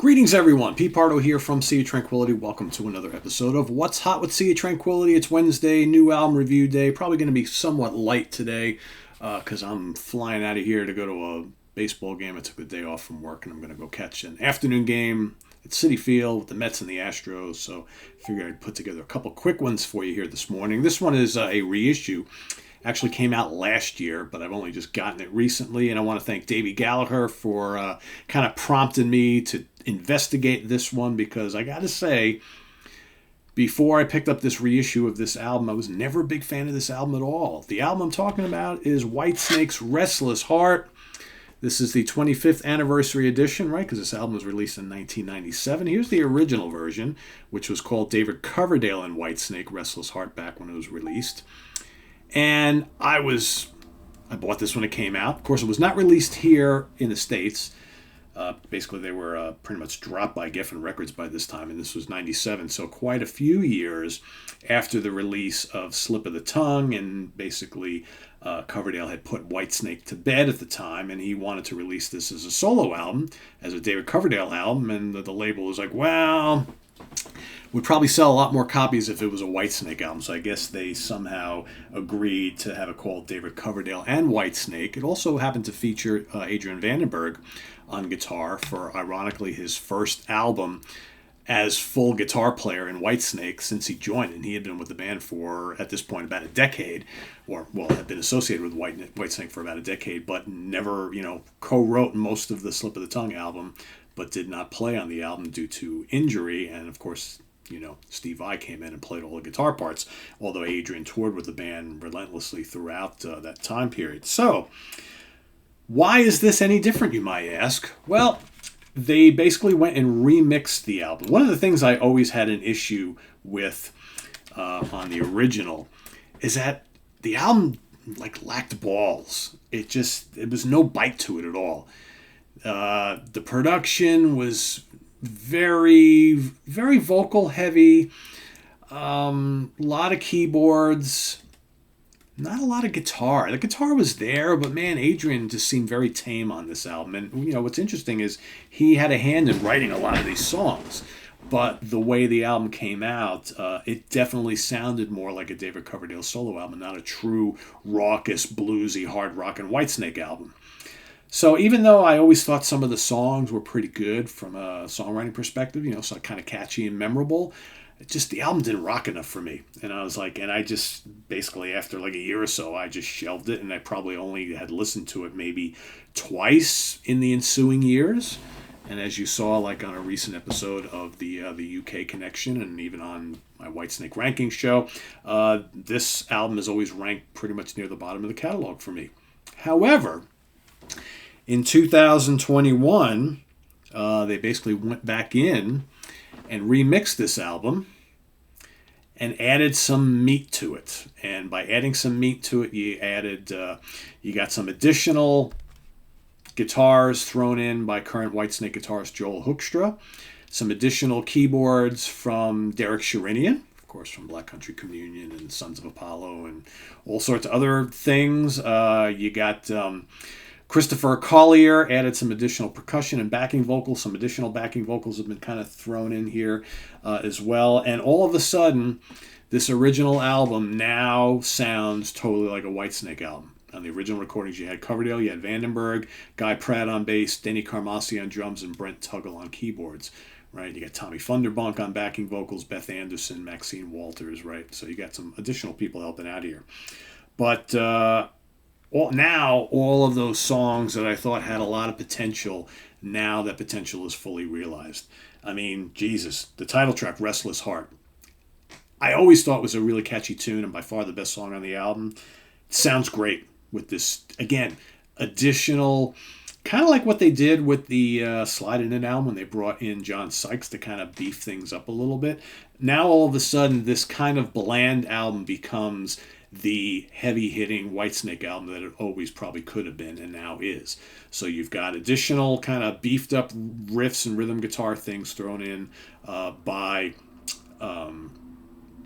Greetings, everyone. Pete Pardo here from Sea of Tranquility. Welcome to another episode of What's Hot with Sea of Tranquility. It's Wednesday, new album review day. Probably going to be somewhat light today because I'm flying out of here to go to a baseball game. I took the day off from work and I'm going to go catch an afternoon game at Citi Field with the Mets and the Astros. So I figured I'd put together a couple quick ones for you here this morning. This one is a reissue. Actually came out last year, but I've only just gotten it recently, and I want to thank Davey Gallagher for kind of prompting me to investigate this one, because I got to say, before I picked up this reissue of this album, I was never a big fan of this album at all. The album I'm talking about is Whitesnake's Restless Heart. This is the 25th Anniversary Edition, right, because this album was released in 1997. Here's the original version, which was called David Coverdale and Whitesnake, Restless Heart, back when it was released. And I bought this when it came out. Of course, it was not released here in the States. Basically, they were pretty much dropped by Geffen Records by this time, and this was 97. So quite a few years after the release of Slip of the Tongue, and basically Coverdale had put Whitesnake to bed at the time, and he wanted to release this as a solo album, as a David Coverdale album, and the label was like, well, would probably sell a lot more copies if it was a Whitesnake album. So I guess they somehow agreed to have it called David Coverdale and Whitesnake. It also happened to feature Adrian Vandenberg on guitar for, ironically, his first album as full guitar player in Whitesnake since he joined. And he had been with the band for, at this point, about a decade, or, well, had been associated with Whitesnake for about a decade, but never, co-wrote most of the Slip of the Tongue album, but did not play on the album due to injury. And, of course, Steve Vai came in and played all the guitar parts, although Adrian toured with the band relentlessly throughout that time period. So, why is this any different, you might ask? Well, they basically went and remixed the album. One of the things I always had an issue with on the original is that the album lacked balls. It was no bite to it at all. The production was very, very vocal heavy. A lot of keyboards. Not a lot of guitar. The guitar was there, but man, Adrian just seemed very tame on this album. And what's interesting is he had a hand in writing a lot of these songs. But the way the album came out, it definitely sounded more like a David Coverdale solo album, not a true raucous, bluesy, hard rock and Whitesnake album. So even though I always thought some of the songs were pretty good from a songwriting perspective, so kind of catchy and memorable, the album didn't rock enough for me. And I was like, and I just basically after a year or so, I just shelved it, and I probably only had listened to it maybe twice in the ensuing years. And as you saw, on a recent episode of the UK Connection, and even on my Whitesnake ranking show, this album is always ranked pretty much near the bottom of the catalog for me. However, in 2021, they basically went back in and remixed this album and added some meat to it. And by adding some meat to it, you got some additional guitars thrown in by current Whitesnake guitarist Joel Hoekstra, some additional keyboards from Derek Sherinian, of course, from Black Country Communion and Sons of Apollo and all sorts of other things. You got Christopher Collier added some additional percussion and backing vocals. Some additional backing vocals have been kind of thrown in here as well. And all of a sudden, this original album now sounds totally like a Whitesnake album. On the original recordings, you had Coverdale, you had Vandenberg, Guy Pratt on bass, Denny Carmassi on drums, and Brent Tuggle on keyboards. Right, you got Tommy Funderbunk on backing vocals, Beth Anderson, Maxine Walters. Right, so you got some additional people helping out here. But all of those songs that I thought had a lot of potential, now that potential is fully realized. I mean, Jesus, the title track, Restless Heart, I always thought was a really catchy tune and by far the best song on the album. It sounds great with this, again, additional, kind of like what they did with the Slide It In album when they brought in John Sykes to kind of beef things up a little bit. Now all of a sudden, this kind of bland album becomes the heavy-hitting Whitesnake album that it always probably could have been and now is. So you've got additional kind of beefed-up riffs and rhythm guitar things thrown in by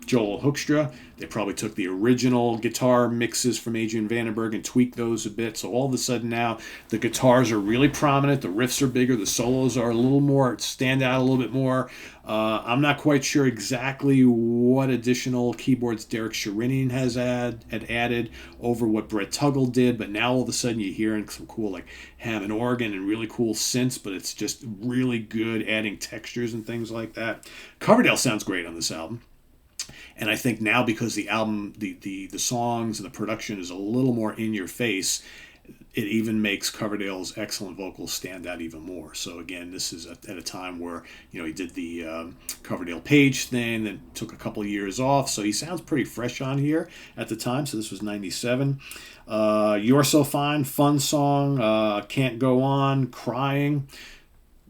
Joel Hoekstra. They probably took the original guitar mixes from Adrian Vandenberg and tweaked those a bit. So all of a sudden now the guitars are really prominent. The riffs are bigger. The solos are a little more, stand out a little bit more. I'm not quite sure exactly what additional keyboards Derek Sherinian had added over what Brett Tuggle did, but now all of a sudden you're hearing some cool like Hammond organ and really cool synths, but it's just really good adding textures and things like that. Coverdale sounds great on this album. And I think now because the album, the songs and the production is a little more in your face, it even makes Coverdale's excellent vocals stand out even more. So again, this is at a time where, he did the Coverdale Page thing, then took a couple of years off. So he sounds pretty fresh on here at the time. So this was 97. You're So Fine, fun song. Can't Go On, crying.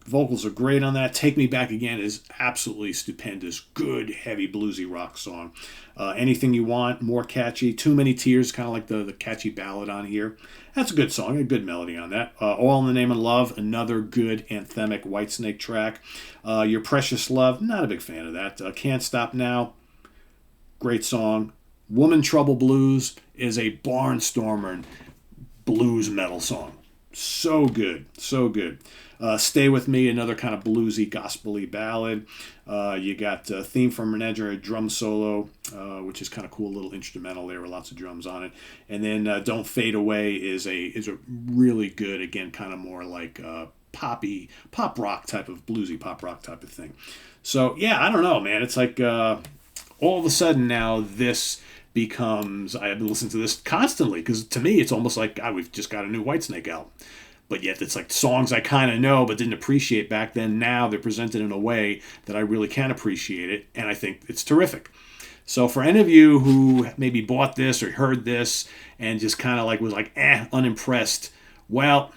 Vocals are great on that. Take Me Back Again is absolutely stupendous. Good, heavy, bluesy rock song. Anything You Want, more catchy. Too Many Tears, kind of like the catchy ballad on here. That's a good song, a good melody on that. All in the Name of Love, another good anthemic Whitesnake track. Your Precious Love, not a big fan of that. Can't Stop Now, great song. Woman Trouble Blues is a barnstormer blues metal song. So good, so good. Stay With Me, another kind of bluesy, gospel-y ballad. You got Theme from Menagerie, drum solo, which is kind of cool, little instrumental there with lots of drums on it. And then Don't Fade Away is a really good, again, kind of more like pop rock type of, bluesy pop rock type of thing. So, yeah, I don't know, man. It's like all of a sudden now this becomes, I've been listening to this constantly, because to me it's almost like we've just got a new Whitesnake album. But yet it's like songs I kind of know but didn't appreciate back then. Now they're presented in a way that I really can appreciate it, and I think it's terrific. So for any of you who maybe bought this or heard this and just kind of like was like, unimpressed, well,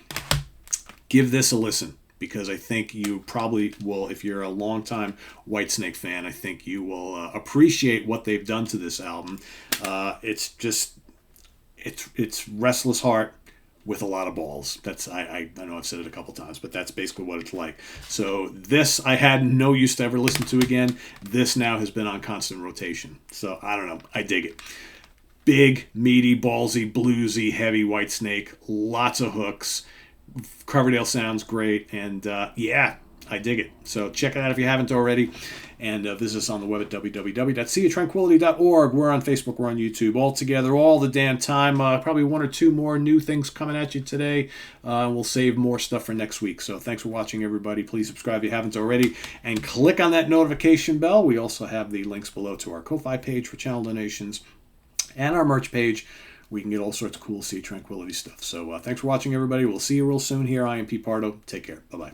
give this a listen, because I think you probably will, if you're a longtime Whitesnake fan, I think you will appreciate what they've done to this album. It's Restless Heart with a lot of balls. That's I know I've said it a couple times, but that's basically what it's like. So this I had no use to ever listen to again. This now has been on constant rotation. So I don't know. I dig it. Big, meaty, ballsy, bluesy, heavy Whitesnake. Lots of hooks. Coverdale sounds great, and I dig it. So check it out if you haven't already, and visit us on the web at www.seaoftranquility.org. We're on Facebook, we're on YouTube, all together, all the damn time. Probably one or two more new things coming at you today. We'll save more stuff for next week. So thanks for watching, everybody. Please subscribe if you haven't already, and click on that notification bell. We also have the links below to our Ko-Fi page for channel donations and our merch page. We can get all sorts of cool Sea Tranquility stuff. So thanks for watching, everybody. We'll see you real soon here. I am Pete Pardo. Take care. Bye-bye.